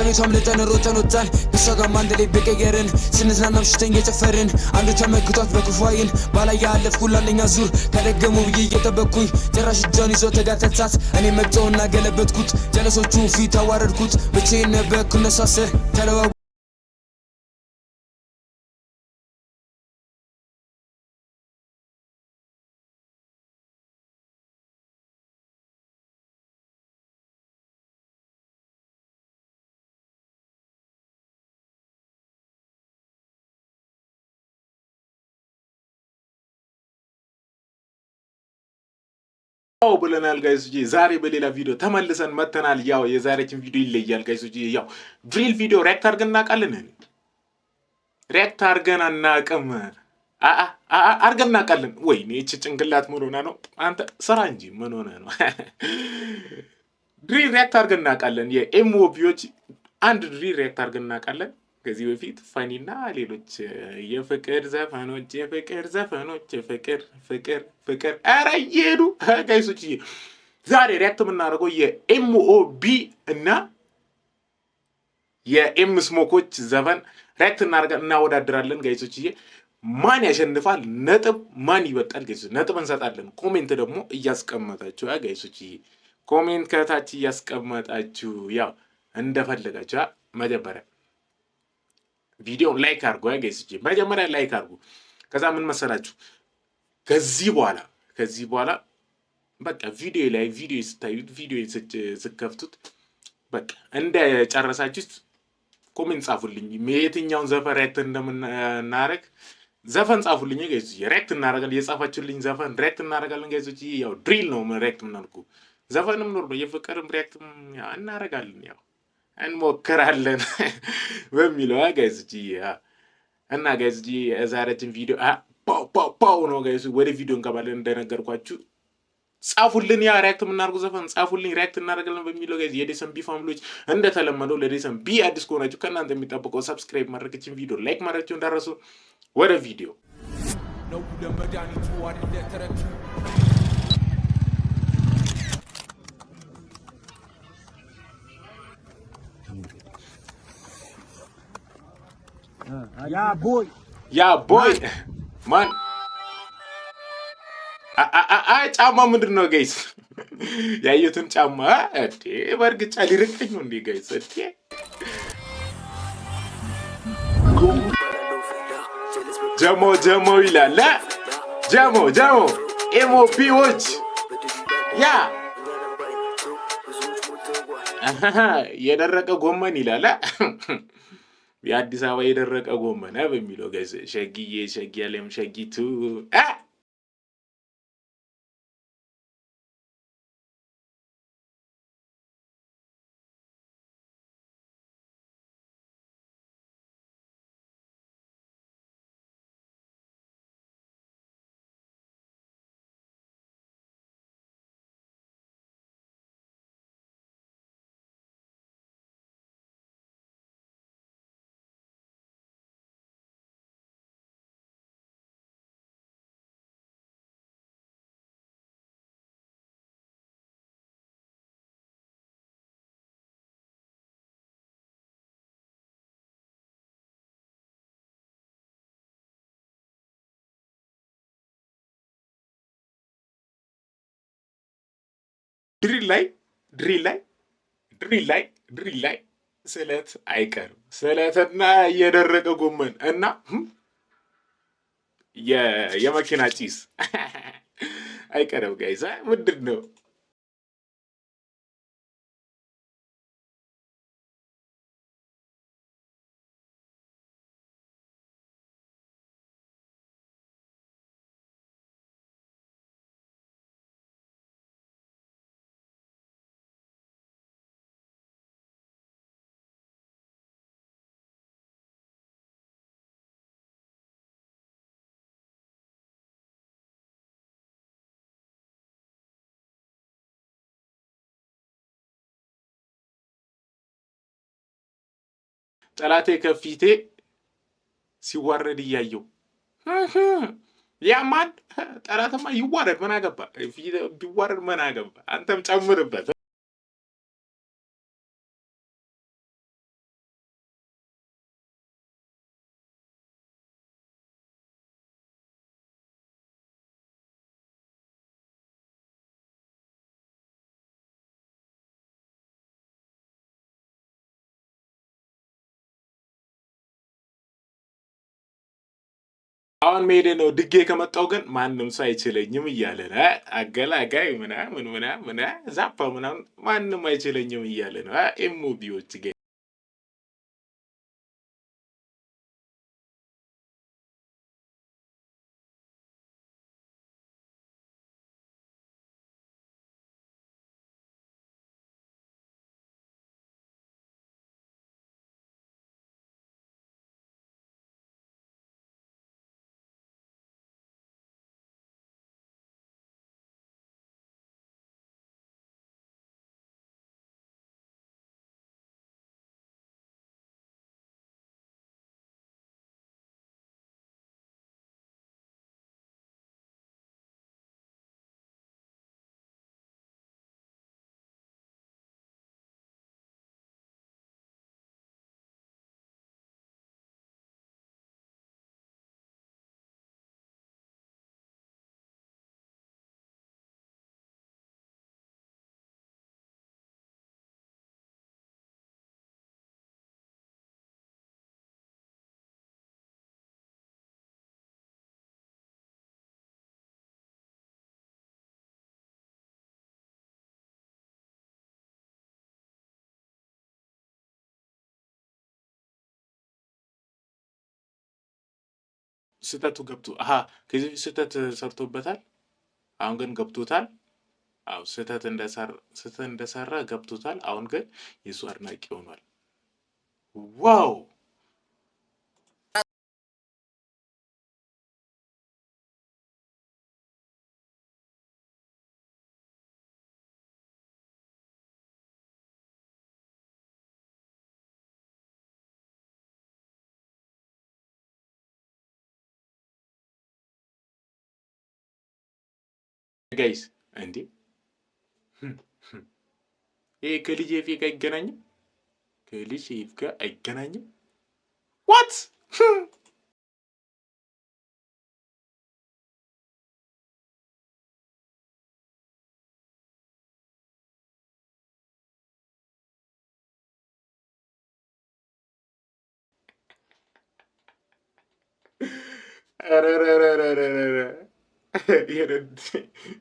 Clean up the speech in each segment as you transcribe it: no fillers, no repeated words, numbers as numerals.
ከቤቷም ልጠን ሮጠን ወጣን ከሷ ጋር አንድ ላይ በቀየርን ስንዝናና ምሽተን እየጨፈርን አንዱ ተመክቷት በክፉ ዓይን ባላየ አለፍኩ አንደኛ ዙር ከደገሙ ብዬ እየጠበቅኩኝ ጭራሽ እጇን ይዞ ተጋተታት እኔ መጣሁና ገለበጥኩት ጀለሶቹ ፊት አዋረድኩት ብቻዬን ነበርኩ እነሱ አስር ተለዋው ብለናል ጋይሶች ዛሬ በሌላ ቪዲዮ ተመልሰን መተናል ያው የዛሬችን ቪዲዮ ይለያል ጋይሶች ያው ድሪል ቪዲዮ ሪአክት አድርገን እናውቃለን ሪአክት አድርገን አናውቅም አድርገን እናውቃለን ወይኔ እቺ ጭንቅላት ምን ሆነ ነው አንተ ስራ እንጂ ምን ሆነ ነው ድሪል ሪአክት አድርገን እናውቃለን የኤምኦቢዎች አንድ ድሪል ሪአክት አድርገን እናውቃለን ከዚህ በፊት ፋኒና ሌሎች የፍቅር ዘፈኖች ፍቅር አረ ይሄዱ ጋይሶች ዛሬ ሪአክት የምናደርገው የኤምኦቢ እና የኤም ስሞኮች ዘፈን ሪአክት እናወዳድራለን ጋይሶች ማን ያሸንፋል ነጥብ ማን ይበልጣል ጋይሶች ነጥብ እንሰጣለን ኮሜንት ደግሞ እያስቀመጣችሁ ጋይሶች ኮሜንት ከታች እያስቀመጣችሁ ያው እንደፈለጋችሁ መጀመሪያ ቪዲዮውን ላይክ አድርጉ ጋይሶች መጀመሪያ ላይክ አድርጉ ከዛ ምን መሰላችሁ ከዚህ በኋላ በቃ ቪዲዮ ላይ ቪዲዮ ስታዩት ቪዲዮ ስከፍቱት በቃ እንደ ጨረሳችሁት ኮሜንት ጻፉልኝ የትኛውን ዘፈን ሪአክት እንደምናረግ ዘፈን ጻፉልኝ ጋይሶች ሪአክት እናረጋለን የጻፋችሁልኝ ዘፈን ሪአክት እናረጋለን ጋይሶች ያው ድሪል ነው ሪአክት እናርጉ ዘፈንም ኖር ነው የፍቅርም ሪአክት እናረጋለን ያው እንሞክራለን በሚለው ጋይሶች እና ጋይሶች የዛሬችን ቪዲዮ ፓው ነው ጋይሶች ወደ ቪዲዮ እንገባለን እንደነገርኳችሁ ጻፉልን ያ ሪአክት እናርጉ ዘፈን ጻፉልኝ ሪአክት እናረጋለን በሚለው ጋይስ የዴሰን ቢ ፋሚሊዎች እንደተለመደው ለዴሰን ቢ አዲስ ከሆናችሁ ከእናንተ የሚጠብቀው ሰብስክራይብ ማድረግችን ቪዲዮ ላይክ ማድረግችን እንዳረሱ ወደ ቪዲዮ ነው ለመዳኒቱ አይደለ ተረቱ ያ ቦይ ማን ጫማ ምንድን ነው ጋይስ ያየቱን ጫማ እንዴ በርግጫ ሊርቀኝ ነው እንዴ ጋይስ እንዴ ጀሞ ይላል ጀሞ ኤምኦቢዎች ያ የደረቀ ጎመን ይላል የአዲስ አበባ የደረቀ ጎመን በሚለው ጋይስ ሸጊያለም ሸጊቱ ድሪል ላይ ስለት አይቀርም ስለትና የደረቀ ጎመን እና የመኪና ጭስ አይቀርም ጋይስ ምንድን ነው ጠላቴ ከፊቴ ሲዋረድ እያየው ያማን ጠላትማ ይዋረድ ምን አገባ ቢዋረድ ምን አገባ አንተም ጨምርበት አሁን መሄድ ነው። ድጌ ከመጣው ግን ማንም ሰው አይችለኝም እያለ ነው። አገላጋይ ምናምን ዛፓ ምናምን ማንም አይችለኝም እያለ ነው። ኤምኦቢዎች ስህተቱ ገብቶ ከዚህ ስህተት ሰርቶበታል። አሁን ግን ገብቶታል። አዎ ስህተት እንደሰራ ገብቶታል። አሁን ግን የሱ አድናቂ ሆኗል። ዋው ጋይስ እንዴ ይሄ ከልጅ ኤፍ ጋር አይገናኝም። ከልጅ ኤፍ ጋር አይገናኝም። ዋት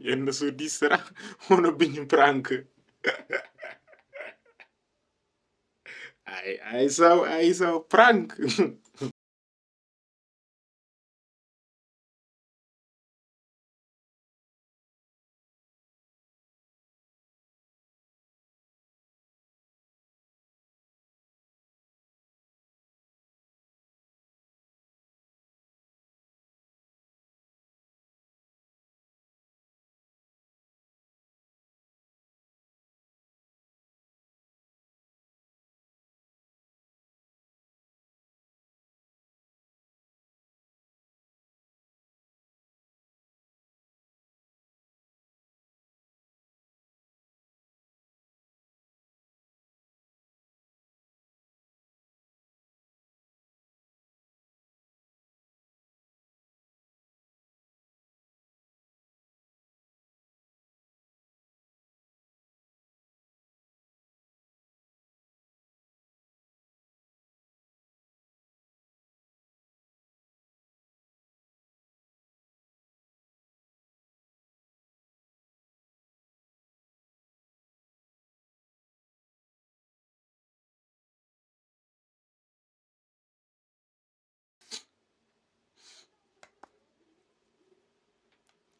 የእነሱ ዲስ ስራ ሆነብኝ ፕራንክ። አይ ሰው ፕራንክ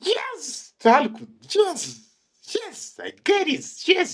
yes ታልኩት yes yes I get it yes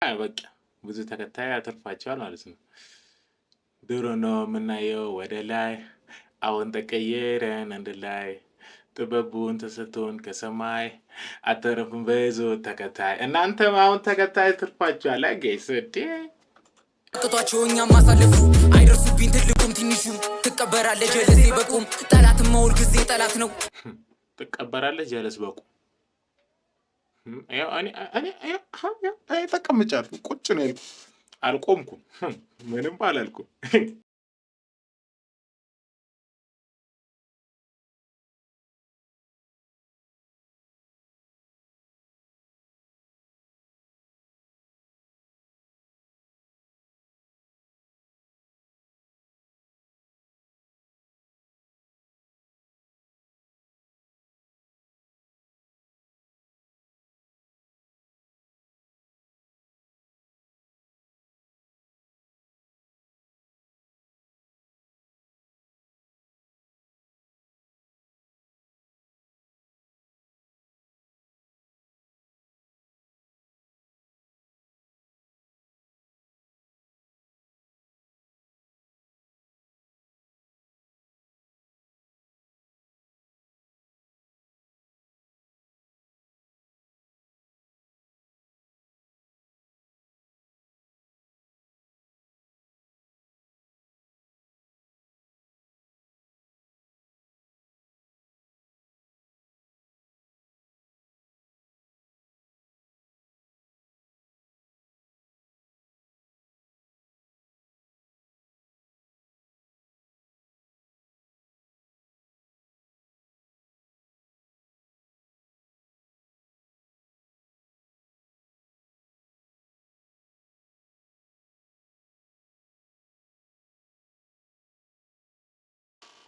በቃ ብዙ ተከታይ አትርፋቸዋል ማለት ነው። ድሮ ነው የምናየው ወደ ላይ፣ አሁን ተቀየረን አንድ ላይ። ጥበቡን ተሰጥቶን ከሰማይ አተረፍን በዞ ተከታይ እናንተ አሁን ተከታይ ትርፋችኋል ጋይስ እንዴ ቅጧቸው እኛም ማሳለፉ አይደርሱብኝ ትልቁም ትንሹ ትቀበራለህ ጀለሴ በቁም ጠላትም መውል ጊዜ ጠላት ነው ትቀበራለህ ጀለስ በቁም እኔ ተቀምጫለሁ ቁጭ ነው ያልኩት አልቆምኩም ምንም አላልኩም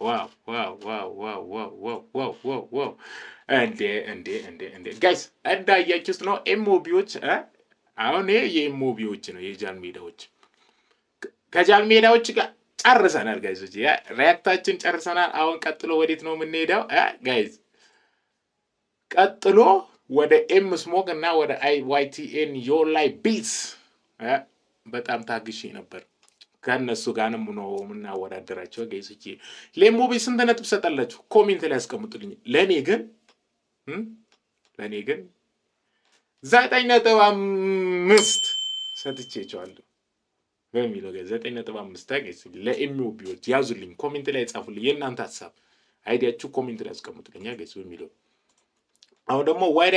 ዋው እንዴ ጋይስ እንዳያችሁት ነው ኤምኦቢዎች አሁን የኤምኦቢዎች ነው የጃል ሜዳዎች ከጃል ሜዳዎች ጋር ጨርሰናል ጋይሶች ሪያክታችን ጨርሰናል አሁን ቀጥሎ ወዴት ነው የምንሄደው ጋይስ ቀጥሎ ወደ ኤም ስሞክ እና ወደ አይዋይቲኤን ዮላይ ቢትስ በጣም ታግሼ ነበር ከነሱ ጋርም ነው ምናወዳደራቸው ጋይሶች ለኤምኦቢ ስንት ነጥብ ሰጣላችሁ ኮሜንት ላይ አስቀምጡልኝ ለኔ ግን 9.5 ሰጥቼቻለሁ በሚለው ጋር 9.5 ታገስ ለኤምኦቢዎች ያዙልኝ ኮሜንት ላይ ጻፉልኝ የእናንተ ሐሳብ አይዲያችሁ ኮሜንት ላይ አስቀምጡልኝ ጋይስ በሚለው አሁን ደግሞ ወደ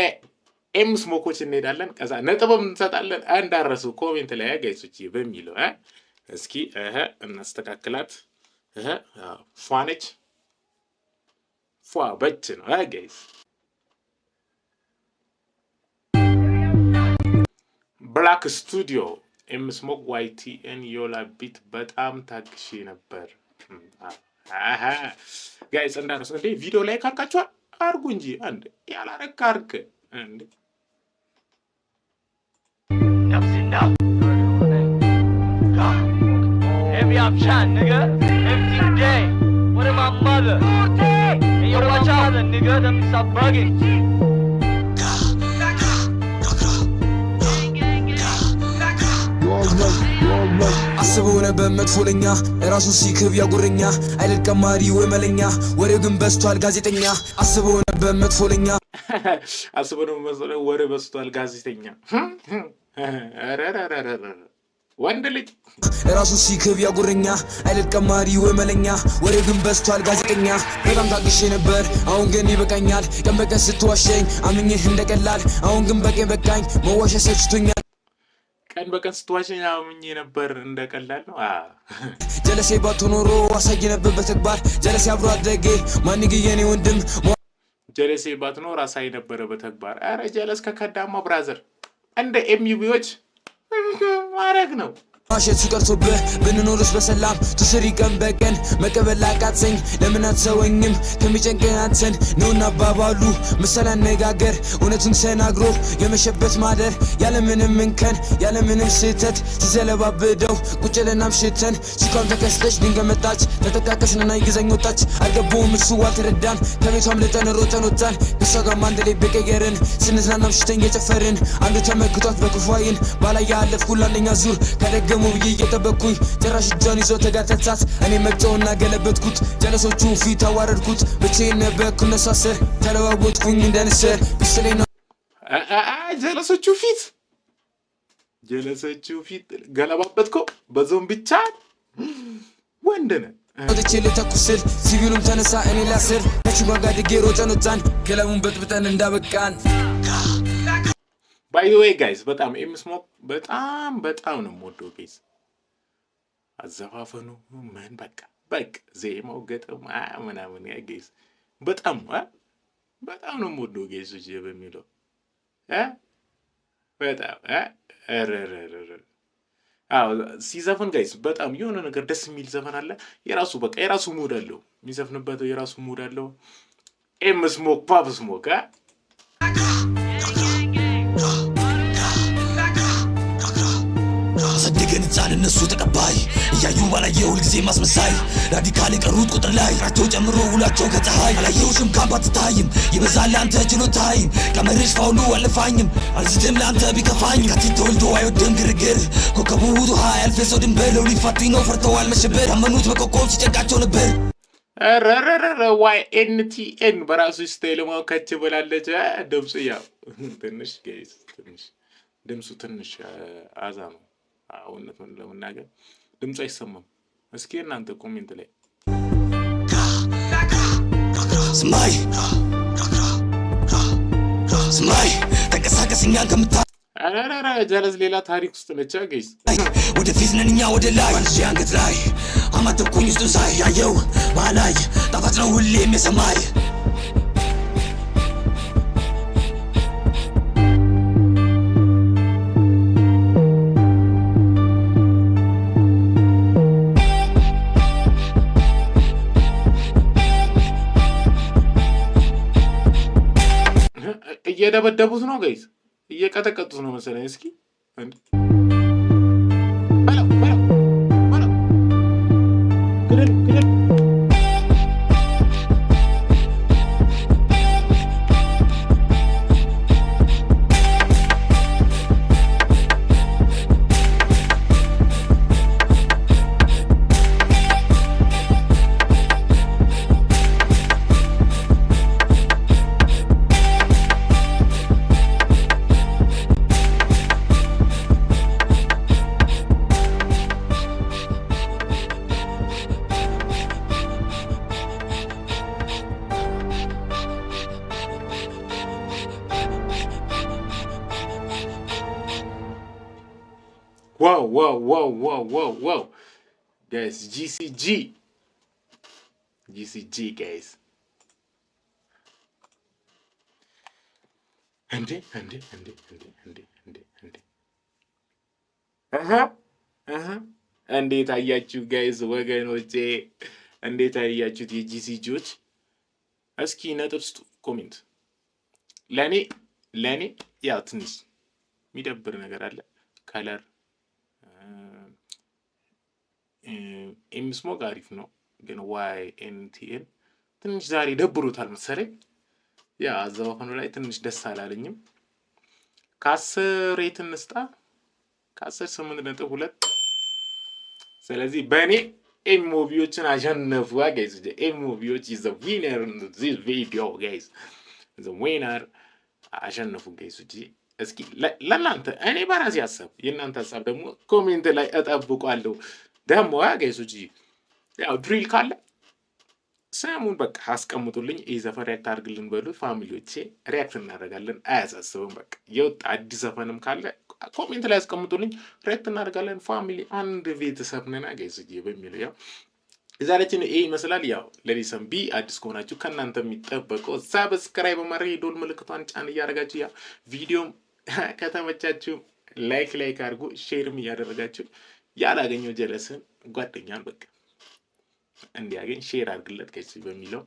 ኤም ስሞኮች እንሄዳለን ከዛ ነጥብም እንሰጣለን እንዳረሱ ኮሜንት ላይ ጋይሶች በሚለው እስኪ እናስተካክላት ፏነች ፏ በጭ ነው ጋይስ ብላክ ስቱዲዮ ኤም ስሞክ ዋይቲኤን ዮላ ቢት በጣም ታግሼ ነበር ጋይስ እንዳረሱ እንዴ ቪዲዮ ላይ ካርካችሁ አርጉ እንጂ አንድ ያላረካ አርክ እንዴ ነፍስና I'm trying, nigga. Every day. What am my mother? Hey, yo, watch out, nigga. Let me stop bugging. አስበው ነበር መጥፎለኛ ራሱን ሲክብ ያጉረኛ አይደል ቀማሪ ወይ መለኛ ወሬው ግን በስቷል ጋዜጠኛ አስበው ነበር መጥፎለኛ ወሬ በስቷል ጋዜጠኛ ወንድ ልጅ ራሱን ሲክብ ያጉረኛ አይደል ቀማሪ ወይ መለኛ ወሬው ግን በስቷል ጋዜጠኛ በጣም ታግሼ ነበር አሁን ግን ይበቃኛል ቀን በቀን ስትዋሸኝ አምኜህ እንደቀላል አሁን ግን በቃኝ መዋሸት ሰጭቶኛል ቀን በቀን ስትዋሸኝ አምኜ ነበር እንደቀላል ነው ጀለሴ ባትኖሮ አሳየ ነበር በተግባር ጀለሴ አብሮ አደጌ ማንግ የኔ ወንድም ጀለሴ ባትኖር አሳይ ነበር በተግባር አረ ጀለስ ከከዳማ ብራዘር እንደ ኤምዩቢዎች ማረግ ነው ማሸት ሲቀርቶብህ ብንኖርስ በሰላም ትስሪ ቀን በቀን መቀበል አቃተኝ ለምን አትሰወኝም ከሚጨንቀኝ አንተን ነውና አባባሉ ምሳሌ አነጋገር እውነቱን ተናግሮ የመሸበት ማደር ያለምንም እንከን ያለምንም ስህተት ሲዘለባብደው ቁጭ ለን አምሽተን ሲኳም ተከስተሽ ድንገት መጣች ተጠቃቀስንና ይግዘኝ ወጣች አልገባውም እሱ አልተረዳን ከቤቷም ልጠን ሮጠን ወጣን ከሷ ጋር አንድ ላይ በቀየርን ስንዝናና አምሽተን እየጨፈርን አንዱ ተመክቷት በክፉ ዓይን ባላየ አለፍኩ ለአንደኛ ዙር ከደገሙ ብዬ እየጠበቅኩኝ ጭራሽ እጇን ይዞ ተጋተታት እኔ መጫውና ገለበጥኩት ጀለሶቹ ፊት አዋረድኩት ብቻዬን ነበርኩ እነሱ አስር ተለዋወጥኩኝ እንደንስር ብስለኝ ነው ጀለሶቹ ፊት ገለባበጥከው በዞን ብቻ ወንደነ ወጥቼ ልተኩስል ሲቪሉም ተነሳ እኔ ላስር ከችጓ ጋር ድጌ ሮጠን ወጣን ክለቡን በጥብጠን እንዳበቃን ባይ ዘ ዌይ ጋይስ በጣም ኤምስሞክ በጣም ነው የምወደው ጋይስ አዘፋፈኑ ምን በቃ ዜማው ገጠማ ምናምን ጋይስ በጣም ነው የምወደው ጋይስ እጄ በሚለው በጣም ሲዘፈን ጋይስ በጣም የሆነ ነገር ደስ የሚል ዘፈን አለ የራሱ ሙድ አለው የሚዘፍንበት የራሱ ሙድ አለው ኤምስሞክ ፓፕ ስሞክ ሰደገን ጻን እነሱ ተቀባይ እያዩ ባላየ ሁልጊዜ ማስመሳይ ራዲካል የቀሩት ቁጥር ላይ ራቸው ጨምሮ ውላቸው ከፀሐይ አላየውሽም ካምባት ታይም ይበዛል አንተ ችሎታይም ቀመርሽ ፋውሉ አልፋኝም አልዝትም ለአንተ ቢከፋኝ ካቲት ተወልዶ አይወድም ግርግር ኮከቡ ውሃ ያልፌ ሰው ድንበለው ሊፋቱኝ ነው ፈርተዋል መሸበር አመኑት በኮከብ ሲጨንቃቸው ነበር ዋይ ኤንቲኤን በራሱ ስታይል ማውካች ብላለች ድምፁ ያው ትንሽ ጋይስ ድምፁ ትንሽ አዛ ነው እውነት ምን ለመናገር ድምፁ አይሰማም እስኪ እናንተ ኮሜንት ላይ ስማይ ተንቀሳቀስኛን ከምታ ጀለስ ሌላ ታሪክ ውስጥ ነች ጋይስ ወደፊት ነን እኛ ወደ ላይ አንቺ አንገት ላይ አማተኩኝ ውስጡን ሳይ ያየው ባላይ ጣፋጭ ነው ሁሌም የሰማይ እየደበደቡት ነው ጋይስ እየቀጠቀጡት ነው መሰለኝ እስኪ Wow. Guys, GCG guys. እንዴ እንዴት አያችሁ ጋይስ ወገኖቼ እንዴት አያችሁት የጂሲጂዎች እስኪ ነጥብ ስጡ ኮሜንት ለኔ ያው ትንሽ የሚደብር ነገር አለ ከለር ኤምስሞክ አሪፍ ነው ግን ዋይ ኤንቲኤን ትንሽ ዛሬ ደብሮታል መሰለኝ ያ አዘፋፈኑ ላይ ትንሽ ደስ አላለኝም ከ10 ሬት እንስጣ ከ10 8.2 ስለዚህ በእኔ ኤምሞቪዎችን አሸነፉ ጋይስ ኤምሞቪዎች is the winner in this video guys the winner አሸነፉ ጋይስ እስኪ ለእናንተ እኔ በራሴ ሀሳብ የእናንተ ሀሳብ ደግሞ ኮሜንት ላይ እጠብቃለሁ ደግሞ ጋይሶች ያው ድሪል ካለ ሰሙን በቃ አስቀምጡልኝ ዘፈን ሪያክት አድርግልን በሉ ፋሚሊዎቼ ሪያክት እናደርጋለን አያሳስብም በቃ የወጣ አዲስ ዘፈንም ካለ ኮሜንት ላይ አስቀምጡልኝ ሪያክት እናደርጋለን ፋሚሊ አንድ ቤተሰብ ነን ጋይሶች በሚለው ያው ዛሬችን ይመስላል ያው ለሊሰም ቢ አዲስ ከሆናችሁ ከናንተ የሚጠበቀው ሰብስክራይብ ማድረግ የዶል ምልክቷን ጫን እያደረጋችሁ ያ ቪዲዮ ከተመቻችሁ ላይክ አድርጉ ሼርም እያደረጋችሁ ያላገኘው ጀለስን ጓደኛን በቃ እንዲያገኝ ሼር አድርግለት ከዚህ በሚለው